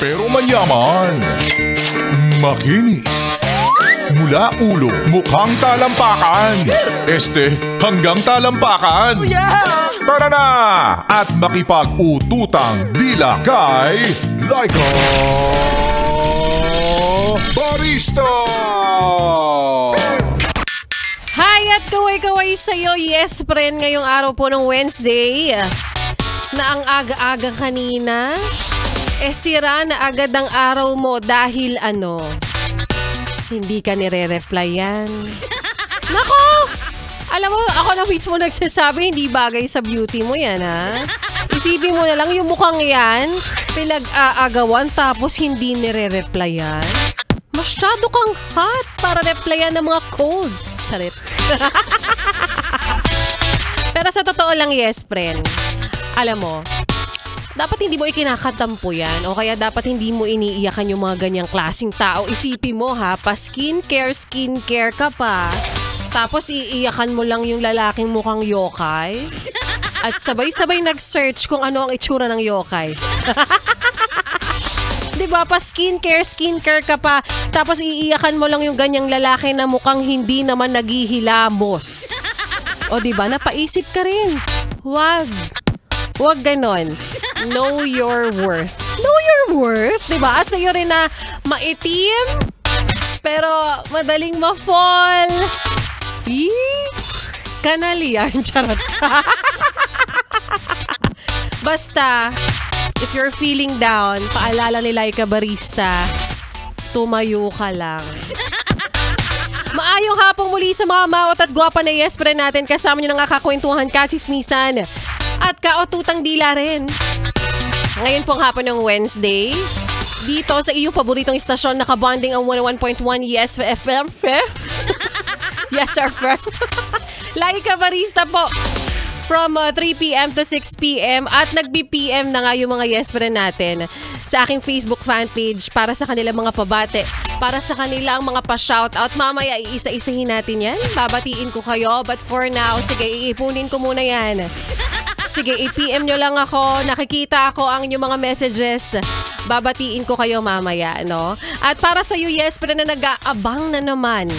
pero manyaman. Makinis. Mula ulo, mukhang talampakan. Hanggang talampakan. Tara na! At makipag-ututang dila kay Laika Barista! Hi at kaway-kaway sa'yo. Yes, friend, ngayong araw po ng Wednesday na ang aga-aga kanina, sira na agad ang araw mo dahil hindi ka nire-replyan. Nako! Alam mo, ako na mismo nagsasabi, hindi bagay sa beauty mo yan, ha? Isipin mo na lang yung mukhang yan, pinag-aagawan tapos hindi nire-replyan. Masyado kang hot para replyan ng mga cold. Sarit. Pero sa totoo lang, yes, friend. Alam mo, dapat hindi mo ikinakatampo yan o kaya dapat hindi mo iniiyakan yung mga ganyang klaseng tao. Isipin mo ha, skincare ka pa. Tapos iiyakan mo lang yung lalaking mukhang yokai. At sabay-sabay nag-search kung ano ang itsura ng yokai. Diba, skincare ka pa. Tapos iiyakan mo lang yung ganyang lalaki na mukhang hindi naman naghihilamos. O diba, napaisip ka rin. Huwag ganon. Know your worth. Know your worth, diba? At sa'yo rin na maitim, pero madaling ma-fall. Kanal yan, charot. Basta, if you're feeling down, paalala ni Laika Barista, tumayo ka lang. Maayong hapong muli sa mga maot at gwapa na yes friend natin. Kasama nyo ng kakakwentuhan, kachismisan at kaotutang dila rin. Ngayon pong hapon ng Wednesday, dito sa iyong paboritong istasyon, nakabonding ang 101.1 Yes FM. Yes, our friend. Laika Barista po. From 3 p.m. to 6 p.m. At nag-BPM na nga yung mga yes friend natin sa aking Facebook fan page para sa kanilang mga pabate, para sa kanilang mga pa-shoutout. Mamaya iisa-isahin natin yan. Babatiin ko kayo. But for now, sige, iipunin ko muna yan. Sige, i-PM nyo lang ako. Nakikita ako ang inyong mga messages. Babatiin ko kayo mamaya, no? At para sa iyo, yes friend na nag-aabang na naman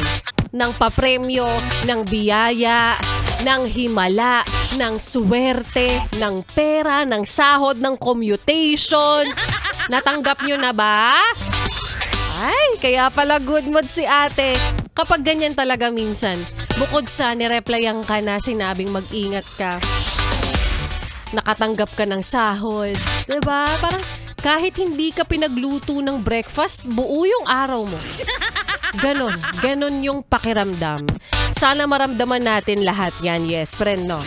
ng papremyo, ng biyaya, ng himala, ng swerte, ng pera, ng sahod, ng commutation. Natanggap nyo na ba? Ay, kaya pala good mood si ate. Kapag ganyan talaga minsan, bukod sa nireplyan ka na sinabing mag-ingat ka, nakatanggap ka ng sahod. Diba? Parang kahit hindi ka pinagluto ng breakfast, buo yung araw mo. Ganon yung pakiramdam. Sana maramdaman natin lahat yan, yes, friend, no?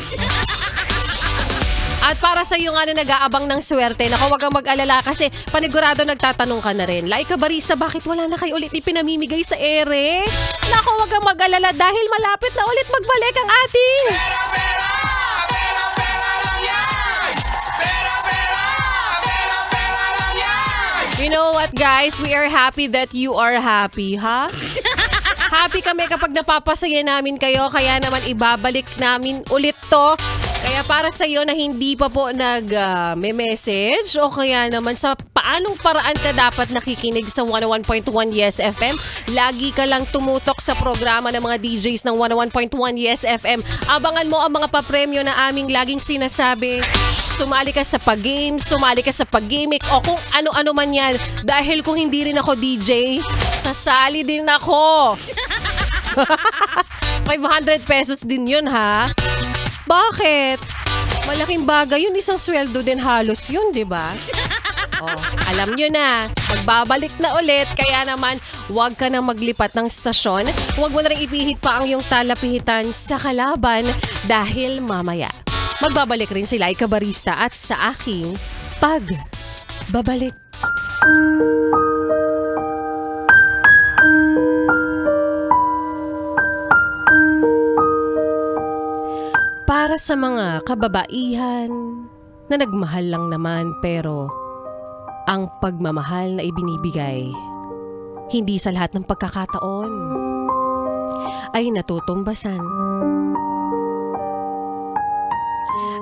At para sa iyo nga na nag-aabang ng swerte, naku, wag kang mag-alala kasi panigurado nagtatanong ka na rin. Laika Barista, bakit wala na kayo ulit ipinamimigay sa ere? Naku, wag kang mag-alala dahil malapit na ulit magbalik ang ating... You know what, guys? We are happy that you are happy, ha? Happy kami kapag napapasaya namin kayo, kaya naman ibabalik namin ulit to. Kaya para sa iyo na hindi pa po nag-message o kaya naman sa paanong paraan ka dapat nakikinig sa 101.1 Yes FM, lagi ka lang tumutok sa programa ng mga DJs ng 101.1 Yes FM. Abangan mo ang mga papremyo na aming laging sinasabi. Sumali ka sa pag-games, sumali ka sa pag-gimmick o kung ano-ano man yan. Dahil kung hindi rin ako DJ, sasali din ako. 500 pesos din yun, ha? Bakit? Malaking bagay yun, isang sweldo din halos yun, di ba? Oh, alam nyo na, magbabalik na ulit, kaya naman huwag ka nang maglipat ng stasyon. Huwag mo na rin ipihit pa ang iyong talapihitan sa kalaban dahil mamaya magbabalik rin si Laika Barista at sa aking pagbabalik. Para sa mga kababaihan na nagmahal lang naman pero ang pagmamahal na ibinibigay hindi sa lahat ng pagkakataon ay natutumbasan.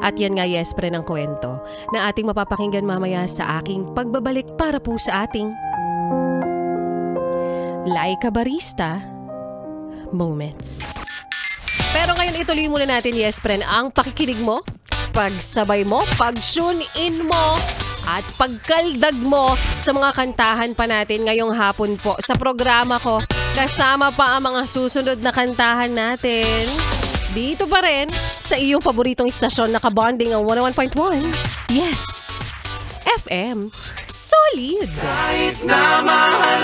At yan nga, Yespre, ng kwento na ating mapapakinggan mamaya sa aking pagbabalik para po sa ating Laika Barista Moments. Pero ngayon ituloy muna natin, Yespre, ang pakikinig mo, pagsabay mo, pag-tune in mo, at pagkaldag mo sa mga kantahan pa natin ngayong hapon po sa programa ko. Kasama pa ang mga susunod na kantahan natin. Dito pa rin sa iyong paboritong istasyon na kabonding ang 101.1. Yes! FM. Solid! Kahit na mahal